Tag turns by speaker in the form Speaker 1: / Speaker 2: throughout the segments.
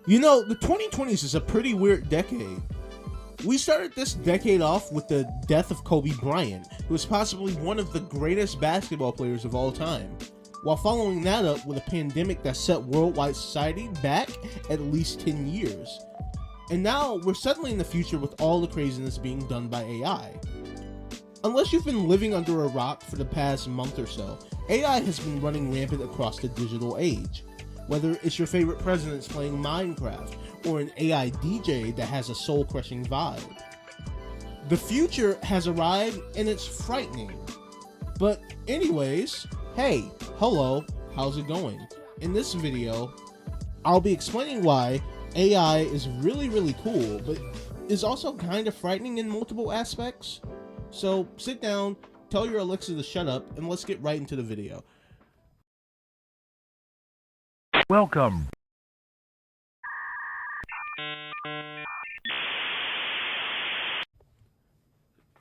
Speaker 1: You know, the 2020s is a pretty weird decade. We started this decade off with the death of Kobe Bryant, who is possibly one of the greatest basketball players of all time, while following that up with a pandemic that set worldwide society back at least 10 years. And now we're suddenly in the future with all the craziness being done by AI. Unless you've been living under a rock for the past month or so, AI has been running rampant across the digital age. Whether it's your favorite presidents playing Minecraft or an AI DJ that has a soul crushing vibe. The future has arrived and it's frightening. But, anyways, hey, hello, how's it going? In this video, I'll be explaining why AI is really cool, but is also kind of frightening in multiple aspects. So sit down, tell your Alexa to shut up, and let's get right into the video.
Speaker 2: Welcome.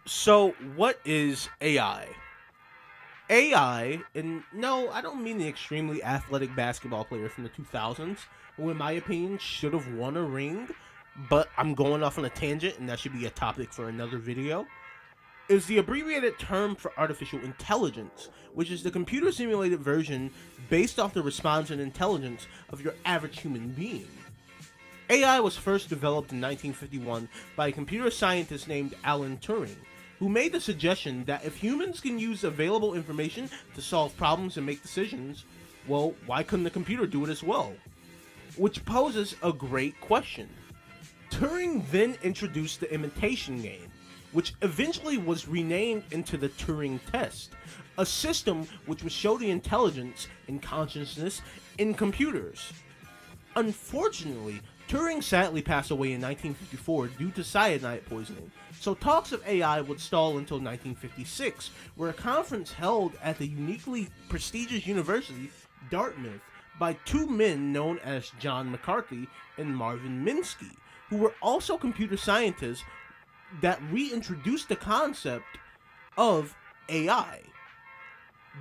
Speaker 1: So, what is AI? AI, and no, I don't mean the extremely athletic basketball player from the 2000s, who in my opinion should have won a ring, but I'm going off on a tangent and that should be a topic for another video. Is the abbreviated term for artificial intelligence, which is the computer simulated version based off the response and intelligence of your average human being. AI was first developed in 1951 by a computer scientist named Alan Turing, who made the suggestion that if humans can use available information to solve problems and make decisions, well, why couldn't the computer do it as well? Which poses a great question. Turing then introduced the imitation game, which eventually was renamed into the Turing test, a system which would show the intelligence and consciousness in computers. Unfortunately, Turing sadly passed away in 1954 due to cyanide poisoning, so talks of AI would stall until 1956, where a conference held at the uniquely prestigious university, Dartmouth, by two men known as John McCarthy and Marvin Minsky, who were also computer scientists that reintroduced the concept of AI.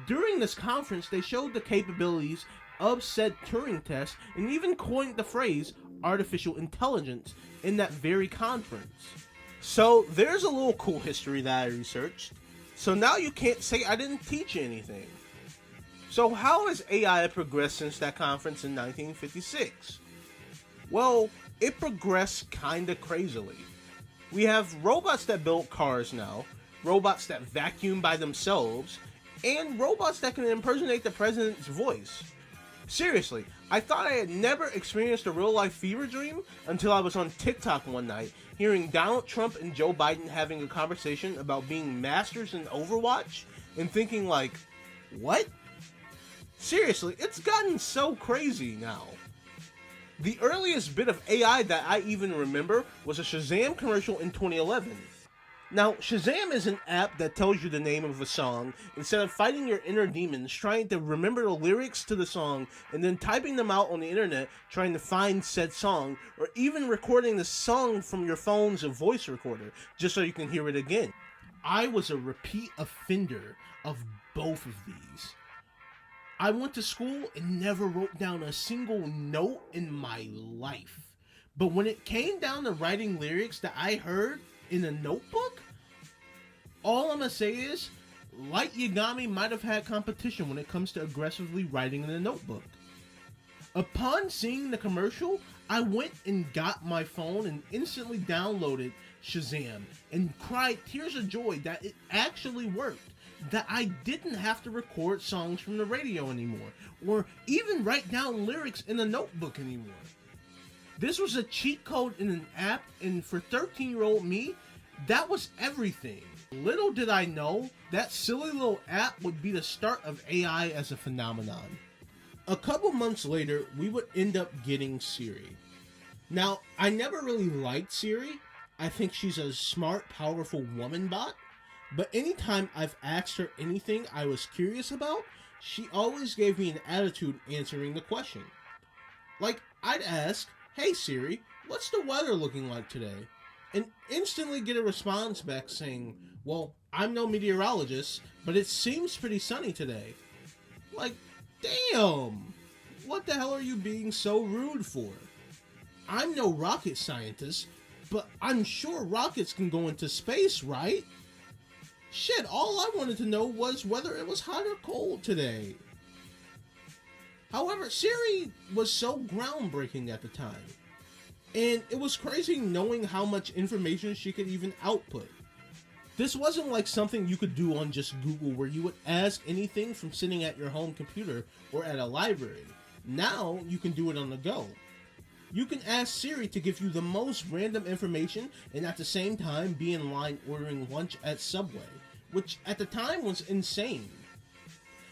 Speaker 1: During this conference, they showed the capabilities of said Turing test and even coined the phrase artificial intelligence in that very conference. So there's a little cool history that I researched. So now you can't say I didn't teach you anything. So how has AI progressed since that conference in 1956? Well, it progressed kinda crazily. We have robots that build cars now, robots that vacuum by themselves, and robots that can impersonate the president's voice. Seriously, I thought I had never experienced a real-life fever dream until I was on TikTok one night, hearing Donald Trump and Joe Biden having a conversation about being masters in Overwatch, and thinking like, what? Seriously, it's gotten so crazy now. The earliest bit of AI that I even remember was a Shazam commercial in 2011. Now, Shazam is an app that tells you the name of a song instead of fighting your inner demons trying to remember the lyrics to the song and then typing them out on the internet trying to find said song, or even recording the song from your phone's voice recorder just so you can hear it again. I was a repeat offender of both of these. I went to school and never wrote down a single note in my life. But when it came down to writing lyrics that I heard in a notebook, all I'm gonna say is, Light Yagami might have had competition when it comes to aggressively writing in a notebook. Upon seeing the commercial, I went and got my phone and instantly downloaded Shazam and cried tears of joy that it actually worked. That I didn't have to record songs from the radio anymore, or even write down lyrics in a notebook anymore. This was a cheat code in an app, and for 13-year-old me, that was everything. Little did I know, that silly little app would be the start of AI as a phenomenon. A couple months later, we would end up getting Siri. Now, I never really liked Siri. I think she's a smart, powerful woman bot. But anytime I've asked her anything I was curious about, she always gave me an attitude answering the question. Like, I'd ask, hey Siri, what's the weather looking like today? And instantly get a response back saying, well, I'm no meteorologist, but it seems pretty sunny today. Like, damn! What the hell are you being so rude for? I'm no rocket scientist, but I'm sure rockets can go into space, right? Shit, all I wanted to know was whether it was hot or cold today. However, Siri was so groundbreaking at the time, and it was crazy knowing how much information she could even output. This wasn't like something you could do on just Google where you would ask anything from sitting at your home computer or at a library. Now you can do it on the go. You can ask Siri to give you the most random information and at the same time be in line ordering lunch at Subway, which at the time was insane.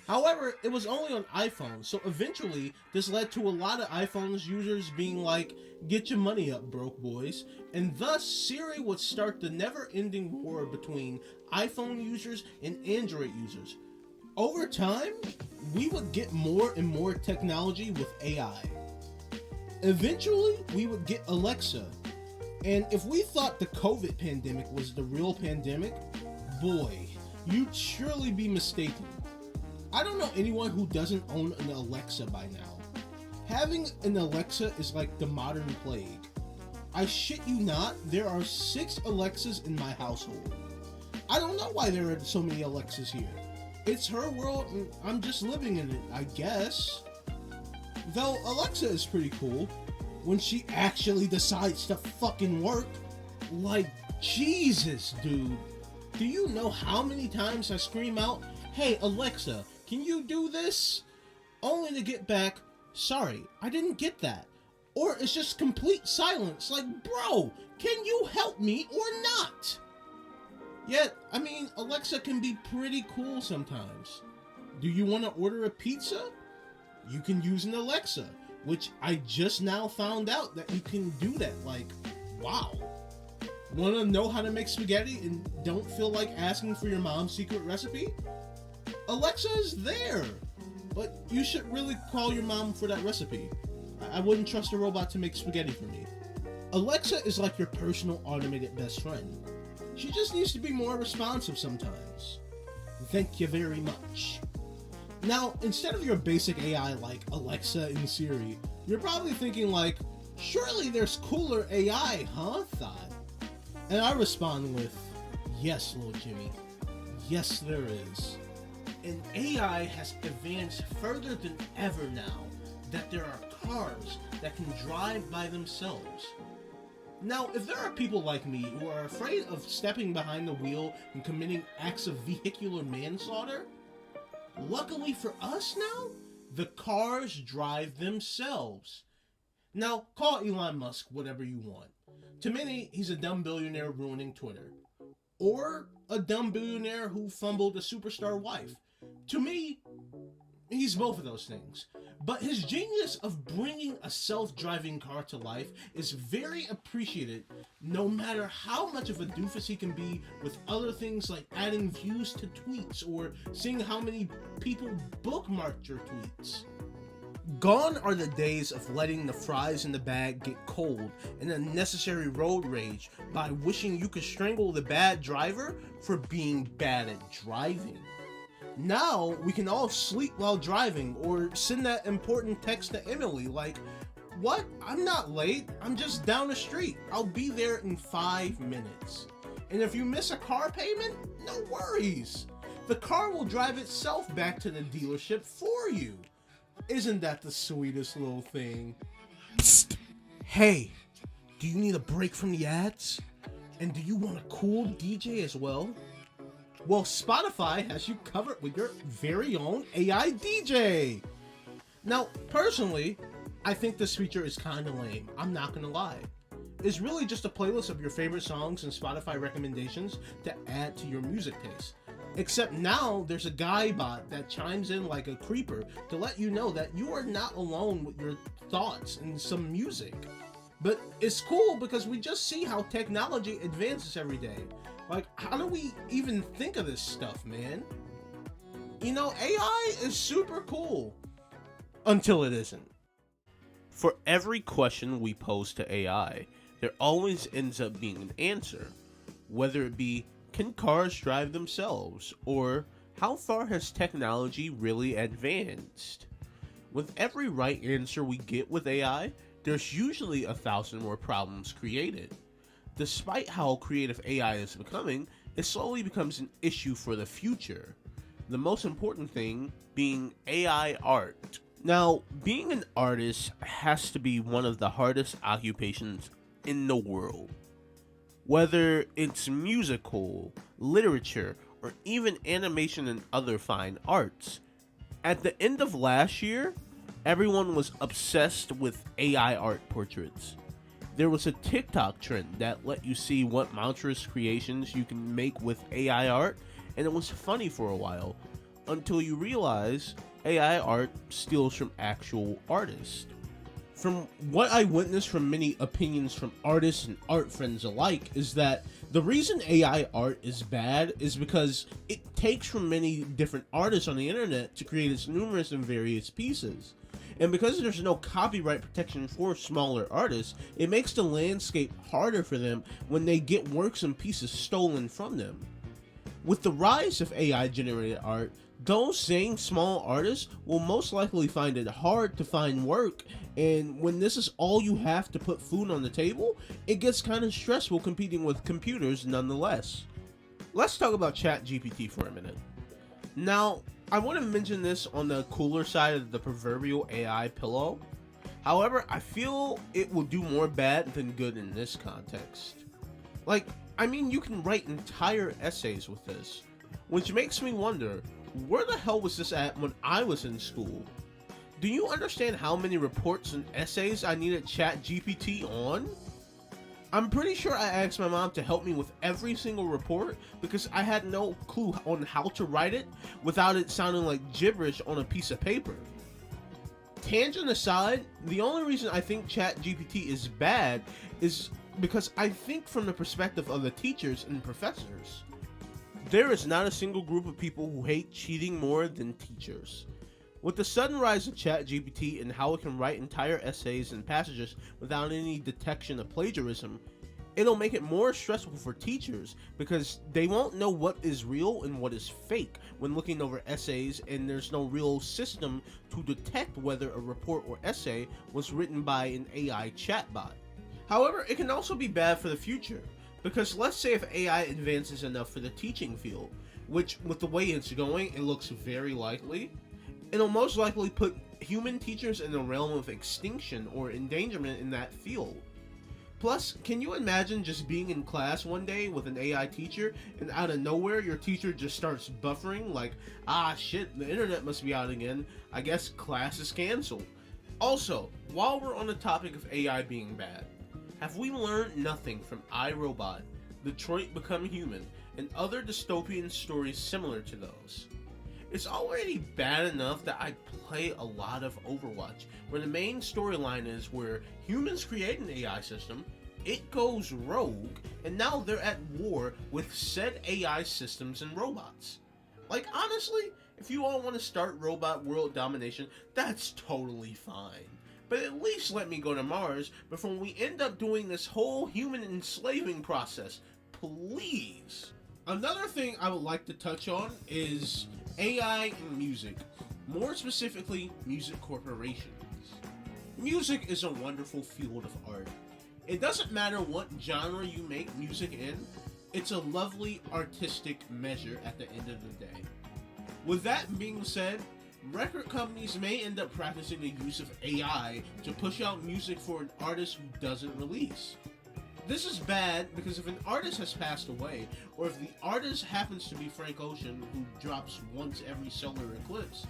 Speaker 1: However, it was only on iPhone, so eventually this led to a lot of iPhone's users being like, get your money up, broke boys, and thus Siri would start the never-ending war between iPhone users and Android users. Over time, we would get more and more technology with AI. Eventually, we would get Alexa, and if we thought the COVID pandemic was the real pandemic, boy, you'd surely be mistaken. I don't know anyone who doesn't own an Alexa by now. Having an Alexa is like the modern plague. I shit you not, there are 6 Alexas in my household. I don't know why there are so many Alexas here. It's her world and I'm just living in it, I guess. Though Alexa is pretty cool when she actually decides to fucking work. Like, Jesus, dude. Do you know how many times I scream out, hey Alexa, can you do this? Only to get back, sorry, I didn't get that. Or it's just complete silence, like, bro, can you help me or not? Yet, I mean, Alexa can be pretty cool sometimes. Do you want to order a pizza? You can use an Alexa, which I just now found out that you can do that. Like, wow. Want to know how to make spaghetti and don't feel like asking for your mom's secret recipe? Alexa is there, but you should really call your mom for that recipe. I wouldn't trust a robot to make spaghetti for me. Alexa is like your personal automated best friend. She just needs to be more responsive sometimes. Thank you very much. Now, instead of your basic AI like Alexa and Siri, you're probably thinking like, surely there's cooler AI, huh, Thought? And I respond with, yes, little Jimmy. Yes, there is. And AI has advanced further than ever now that there are cars that can drive by themselves. Now, if there are people like me who are afraid of stepping behind the wheel and committing acts of vehicular manslaughter, luckily for us now, the cars drive themselves. Now, call Elon Musk whatever you want. To many, he's a dumb billionaire ruining Twitter. Or a dumb billionaire who fumbled a superstar wife. To me, he's both of those things. But his genius of bringing a self-driving car to life is very appreciated, no matter how much of a doofus he can be with other things like adding views to tweets or seeing how many people bookmarked your tweets. Gone are the days of letting the fries in the bag get cold and unnecessary road rage by wishing you could strangle the bad driver for being bad at driving. Now, we can all sleep while driving or send that important text to Emily like, what? I'm not late. I'm just down the street. I'll be there in 5 minutes. And if you miss a car payment, no worries. The car will drive itself back to the dealership for you. Isn't that the sweetest little thing? Psst. Hey, do you need a break from the ads? And do you want a cool DJ as well? Well, Spotify has you covered with your very own AI DJ. Now, personally, I think this feature is kind of lame. I'm not gonna lie. It's really just a playlist of your favorite songs and Spotify recommendations to add to your music taste. Except now there's a guy bot that chimes in like a creeper to let you know that you are not alone with your thoughts and some music. But it's cool because we just see how technology advances every day. Like, how do we even think of this stuff, man? You know, AI is super cool. Until it isn't. For every question we pose to AI, there always ends up being an answer. Whether it be, can cars drive themselves? Or, how far has technology really advanced? With every right answer we get with AI, there's usually 1,000 more problems created. Despite how creative AI is becoming, it slowly becomes an issue for the future. The most important thing being AI art. Now, being an artist has to be one of the hardest occupations in the world. Whether it's musical, literature, or even animation and other fine arts. At the end of last year, everyone was obsessed with AI art portraits. There was a TikTok trend that let you see what monstrous creations you can make with AI art, and it was funny for a while, until you realize AI art steals from actual artists. From what I witnessed from many opinions from artists and art friends alike is that the reason AI art is bad is because it takes from many different artists on the internet to create its numerous and various pieces. And because there's no copyright protection for smaller artists, it makes the landscape harder for them when they get works and pieces stolen from them. With the rise of AI generated art, those same small artists will most likely find it hard to find work, and when this is all you have to put food on the table, it gets kind of stressful competing with computers nonetheless. Let's talk about ChatGPT for a minute. Now, I want to mention this on the cooler side of the proverbial AI pillow. However, I feel it will do more bad than good in this context. You can write entire essays with this, which makes me wonder, where the hell was this at when I was in school? Do you understand how many reports and essays I needed ChatGPT on? I'm pretty sure I asked my mom to help me with every single report because I had no clue on how to write it without it sounding like gibberish on a piece of paper. Tangent aside, the only reason I think ChatGPT is bad is because I think from the perspective of the teachers and professors. There is not a single group of people who hate cheating more than teachers. With the sudden rise of ChatGPT and how it can write entire essays and passages without any detection of plagiarism, it'll make it more stressful for teachers because they won't know what is real and what is fake when looking over essays, and there's no real system to detect whether a report or essay was written by an AI chatbot. However, it can also be bad for the future. Because let's say if AI advances enough for the teaching field, which with the way it's going, it looks very likely, it'll most likely put human teachers in the realm of extinction or endangerment in that field. Plus, can you imagine just being in class one day with an AI teacher and out of nowhere your teacher just starts buffering like, shit, the internet must be out again, I guess class is canceled. Also, while we're on the topic of AI being bad, have we learned nothing from iRobot, Detroit Become Human, and other dystopian stories similar to those? It's already bad enough that I play a lot of Overwatch, where the main storyline is where humans create an AI system, it goes rogue, and now they're at war with said AI systems and robots. Honestly, if you all want to start robot world domination, that's totally fine. But at least let me go to Mars before we end up doing this whole human enslaving process, please. Another thing I would like to touch on is AI in music, more specifically music corporations. Music is a wonderful field of art. It doesn't matter what genre you make music in, it's a lovely artistic measure at the end of the day. With that being said, record companies may end up practicing the use of AI to push out music for an artist who doesn't release. This is bad because if an artist has passed away, or if the artist happens to be Frank Ocean, who drops once every solar eclipse,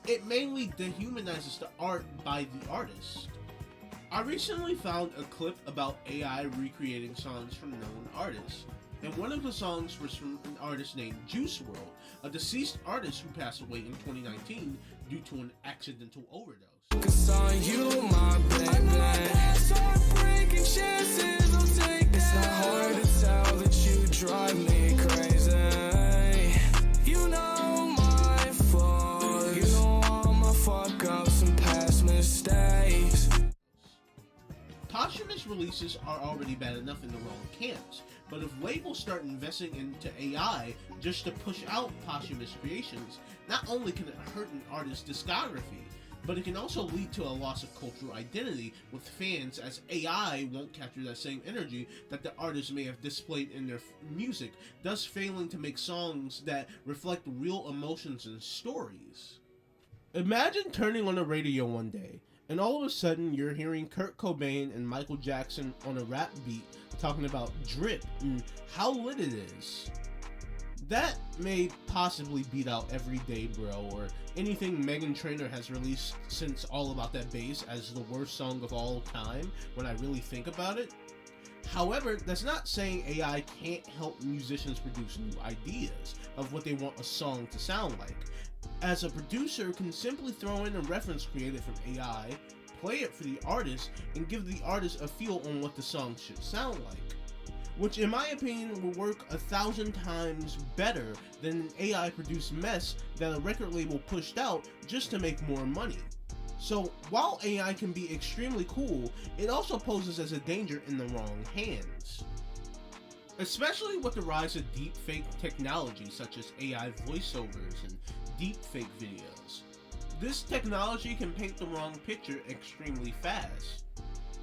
Speaker 1: it mainly dehumanizes the art by the artist. I recently found a clip about AI recreating songs from known artists, and one of the songs was from an artist named Juice WRLD, a deceased artist who passed away in 2019 due to an accidental overdose. Posthumous releases are already bad enough in the wrong camps, but if labels start investing into AI just to push out posthumous creations, not only can it hurt an artist's discography, but it can also lead to a loss of cultural identity with fans, as AI won't capture that same energy that the artist may have displayed in their music, thus failing to make songs that reflect real emotions and stories. Imagine turning on the radio one day, and all of a sudden you're hearing Kurt Cobain and Michael Jackson on a rap beat talking about drip and how lit it is. That may possibly beat out Everyday Bro or anything Meghan Trainor has released since All About That Bass as the worst song of all time when I really think about it. However, that's not saying AI can't help musicians produce new ideas of what they want a song to sound like, as a producer can simply throw in a reference created from AI, play it for the artist, and give the artist a feel on what the song should sound like, which in my opinion will work 1,000 times better than an AI produced mess that a record label pushed out just to make more money. So while AI can be extremely cool, it also poses as a danger in the wrong hands. Especially with the rise of deepfake technology such as AI voiceovers and deepfake videos. This technology can paint the wrong picture extremely fast.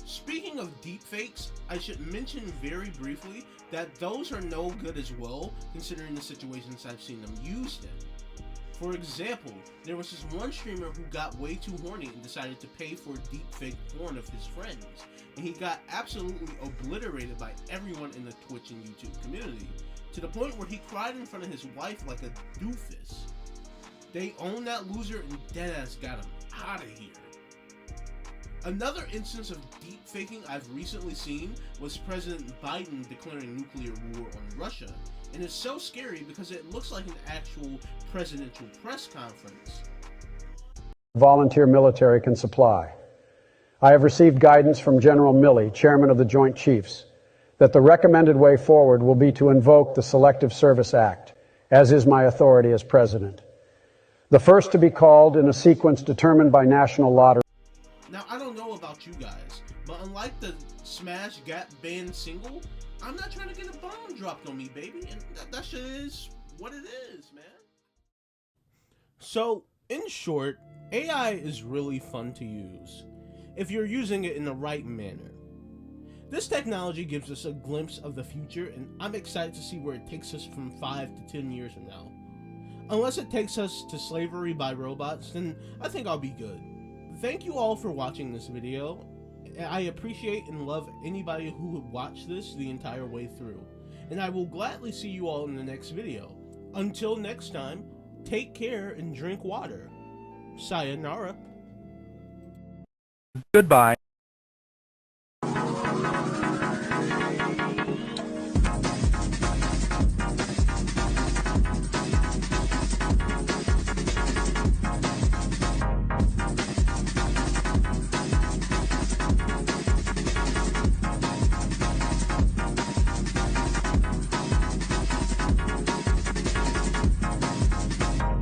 Speaker 1: Speaking of deepfakes, I should mention very briefly that those are no good as well, considering the situations I've seen them used in. For example, there was this one streamer who got way too horny and decided to pay for deepfake porn of his friends, and he got absolutely obliterated by everyone in the Twitch and YouTube community, to the point where he cried in front of his wife like a doofus. They owned that loser and deadass got him out of here. Another instance of deep faking I've recently seen was President Biden declaring nuclear war on Russia, and it's so scary because it looks like an actual presidential press conference.
Speaker 3: Volunteer military can supply. I have received guidance from General Milley, Chairman of the Joint Chiefs, that the recommended way forward will be to invoke the Selective Service Act, as is my authority as President. The first to be called in a sequence determined by national lottery.
Speaker 1: Now, I don't know about you guys, but unlike the Smash Gap Band single, I'm not trying to get a bomb dropped on me, baby, and that shit is what it is, man. So, in short, AI is really fun to use, if you're using it in the right manner. This technology gives us a glimpse of the future, and I'm excited to see where it takes us from 5 to 10 years from now. Unless it takes us to slavery by robots, then I think I'll be good. Thank you all for watching this video. I appreciate and love anybody who would watch this the entire way through. And I will gladly see you all in the next video. Until next time, take care and drink water. Sayonara.
Speaker 2: Goodbye.